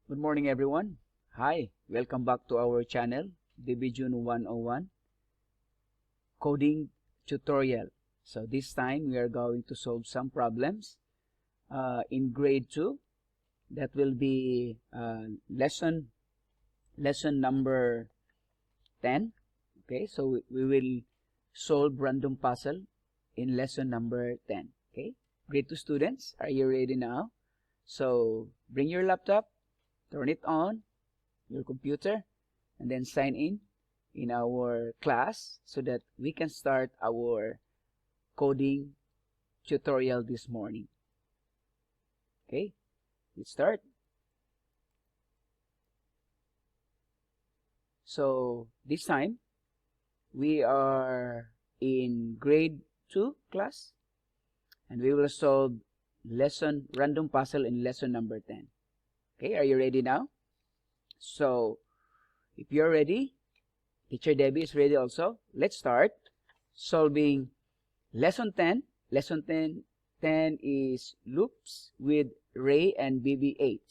Good morning, everyone. Hi, welcome back to our channel, BB June 101 coding tutorial. So this time we are going to solve some problems in grade 2. That will be lesson number 10. Okay, so we will solve random puzzle in lesson number 10. Okay, grade 2 students, are you ready now? So bring your laptop, turn it on, your computer, and then sign in our class so that we can start our coding tutorial this morning. Okay, let's start. So this time we are in grade 2 class, and we will solve random puzzle in lesson number 10. Okay, are you ready now? So if you're ready, Teacher Debbie is ready also. Let's start solving lesson 10. Lesson 10 is loops with Rey and BB-8.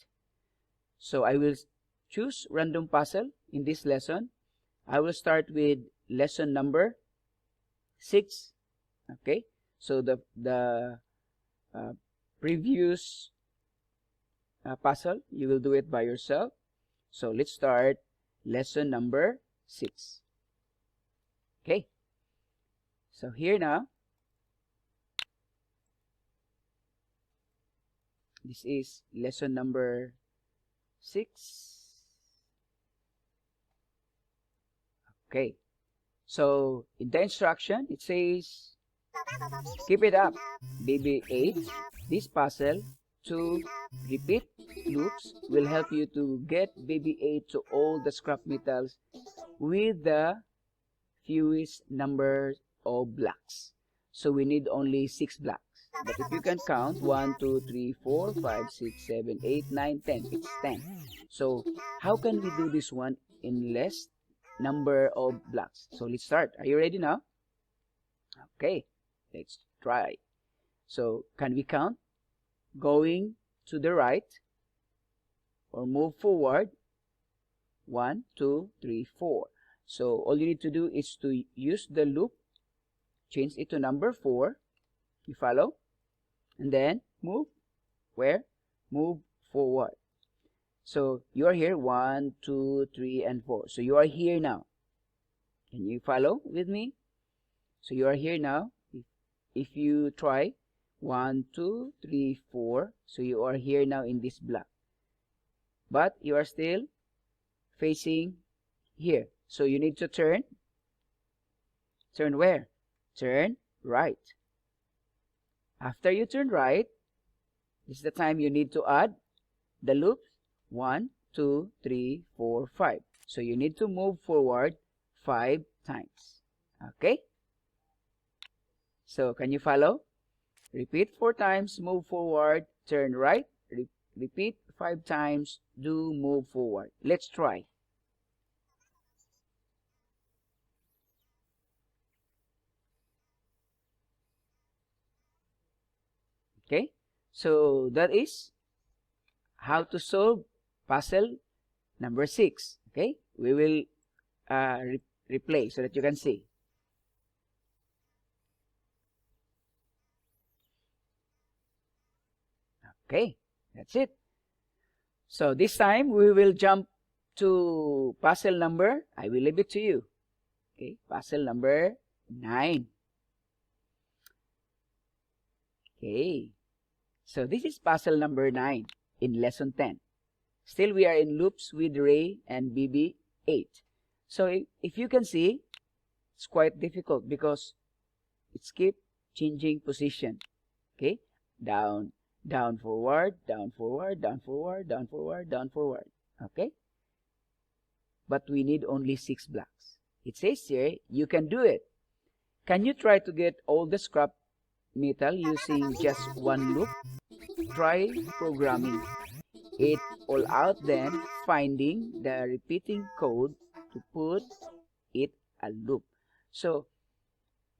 So I will choose random puzzle in this lesson. I will start with lesson number 6. Okay, so the previous puzzle, you will do it by yourself. So let's start lesson number 6. Okay, so here now, this is lesson number 6. Okay, so in the instruction it says, keep it up, BB-8. This puzzle to repeat loops will help you to get BB-8 to all the scrap metals with the fewest number of blocks. So we need only 6 blocks. But if you can count 1, 2, 3, 4, 5, 6, 7, 8, 9, 10, it's 10. So how can we do this one in less number of blocks? So let's start. Are you ready now? Okay, let's try. So can we count? Going to the right or move forward, 1, 2, 3, 4. So all you need to do is to use the loop, change it to number 4. You follow? And then move where? Move forward. So you are here, 1, 2, 3, and 4. So you are here now. Can you follow with me? So you are here now. If you try 1, 2, 3, 4, so you are here now in this block. But you are still facing here. So you need to turn. Turn where? Turn right. After you turn right, this is the time you need to add the loops. 1, 2, 3, 4, 5. So you need to move forward 5 times. Okay? So can you follow? Repeat 4 times, move forward, turn right, repeat 5 times, do move forward. Let's try. Okay, so that is how to solve puzzle number 6. Okay, we will replay so that you can see. Okay, that's it. So this time we will jump to puzzle number, I will leave it to you. Okay, puzzle number 9. Okay, so this is puzzle number 9 in lesson 10. Still we are in loops with Rey and BB-8. So if you can see, it's quite difficult because it's keep changing position. Okay, down, down, forward, down, forward, down, forward, down, forward, down, forward. Okay, but we need only 6 blocks. It says here, you can do it. Can you try to get all the scrap metal using just one loop? Try programming it all out, then finding the repeating code to put it a loop. So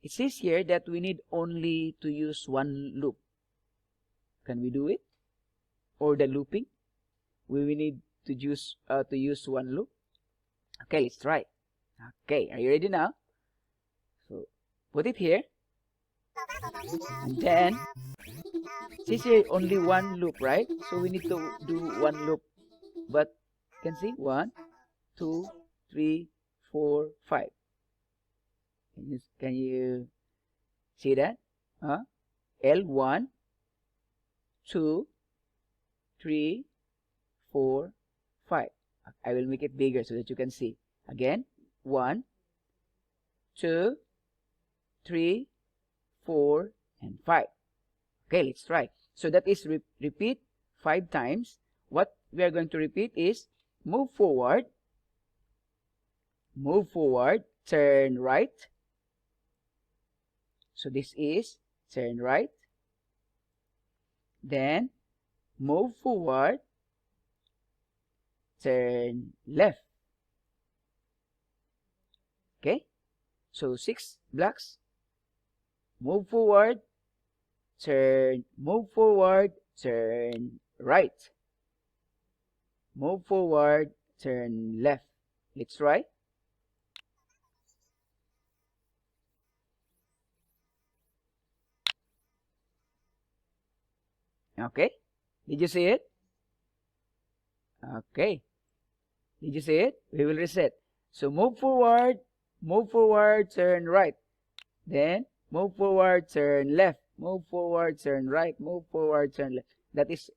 it says here that we need only to use one loop. Can we do it? Or the looping? We will need to use one loop. Okay, let's try. Okay, are you ready now? So put it here, and then since here only one loop, right? So we need to do one loop. But you can see 1, 2, 3, 4, 5. Can you see that? L1, 2, 3, 4, 5. I will make it bigger so that you can see. Again, 1, 2, 3, 4, and 5. Okay, let's try. So that is repeat 5 times. What we are going to repeat is move forward, turn right. So this is turn right. Then move forward, turn left. Okay, so 6 blocks. Move forward, turn right. Move forward, turn left. Let's try. Okay, did you see it? Okay, did you see it? We will reset. So move forward, turn right. Then move forward, turn left. Move forward, turn right. Move forward, turn left. That is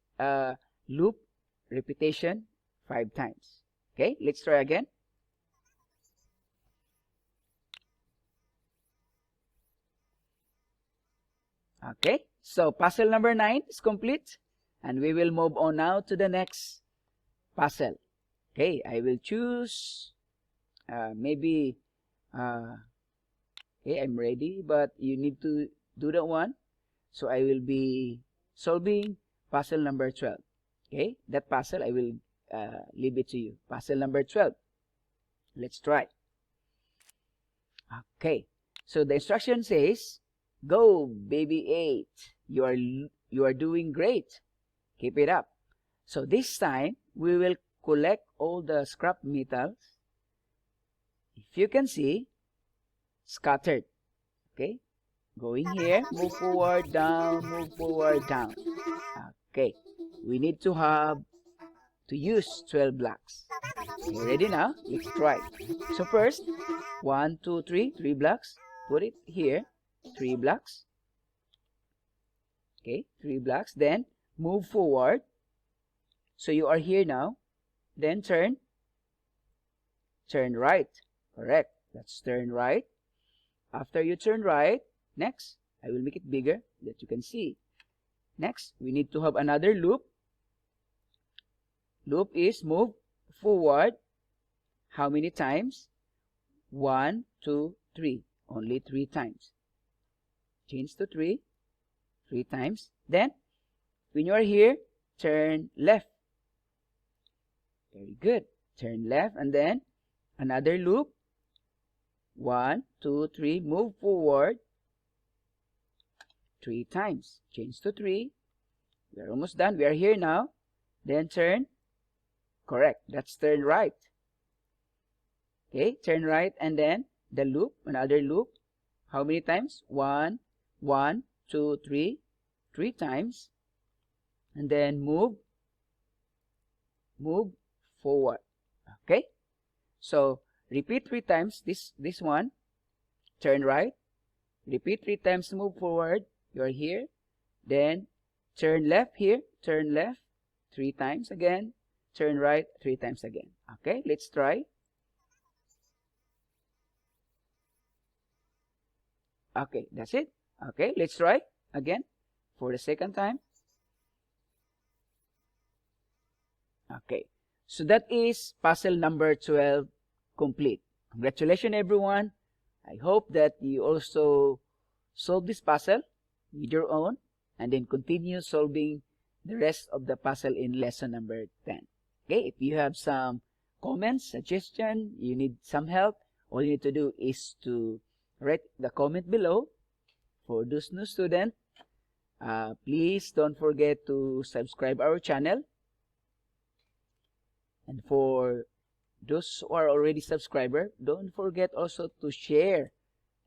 loop repetition 5 times. Okay, let's try again. Okay, so puzzle number 9 is complete, and we will move on now to the next puzzle. Okay, I will choose maybe okay, I'm ready, but you need to do that one. So I will be solving puzzle number 12. Okay, that puzzle I will leave it to you. Puzzle number 12. Let's try. Okay, so the instruction says, "Go, BB-8. You are doing great. Keep it up." So this time we will collect all the scrap metals. If you can see, scattered. Okay, going here, move forward, down, move forward, down. Okay, we need to use 12 blocks. Okay, ready now? Let's try. So first, 1, 2, 3 blocks. Put it here, 3 blocks. Okay, 3 blocks. Then move forward. So you are here now. Then turn right. Correct. Let's turn right. After you turn right, next, I will make it bigger that you can see. Next, we need to have another loop. Loop is move forward. How many times? 1, 2, 3. Only 3 times. Change to 3. 3 times. Then, when you are here, turn left. Very good. Turn left, and then another loop. 1, 2, 3. Move forward 3 times. Change to 3. We are almost done. We are here now. Then turn. Correct. That's turn right. Okay, turn right, and then the loop, another loop. How many times? 1, 1, 2, 3. 3 times. And then move forward. Okay, so repeat 3 times this one. Turn right. Repeat 3 times, move forward. You're here. Then turn left here. Turn left 3 times again. Turn right 3 times again. Okay, let's try. Okay, that's it. Okay, let's try again for the second time. Okay, so that is puzzle number 12 complete. Congratulations, everyone. I hope that you also solve this puzzle with your own and then continue solving the rest of the puzzle in lesson number 10. Okay, if you have some comments, suggestion, you need some help, all you need to do is to write the comment below. For those new students, please don't forget to subscribe our channel. And for those who are already subscriber, don't forget also to share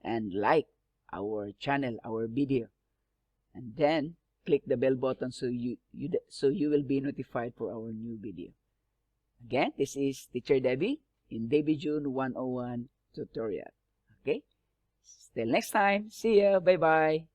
and like our channel, our video. And then click the bell button so you will be notified for our new video. Again, this is Teacher Debbie in Debbie June 101 tutorial. Okay? Till next time. See ya. Bye-bye.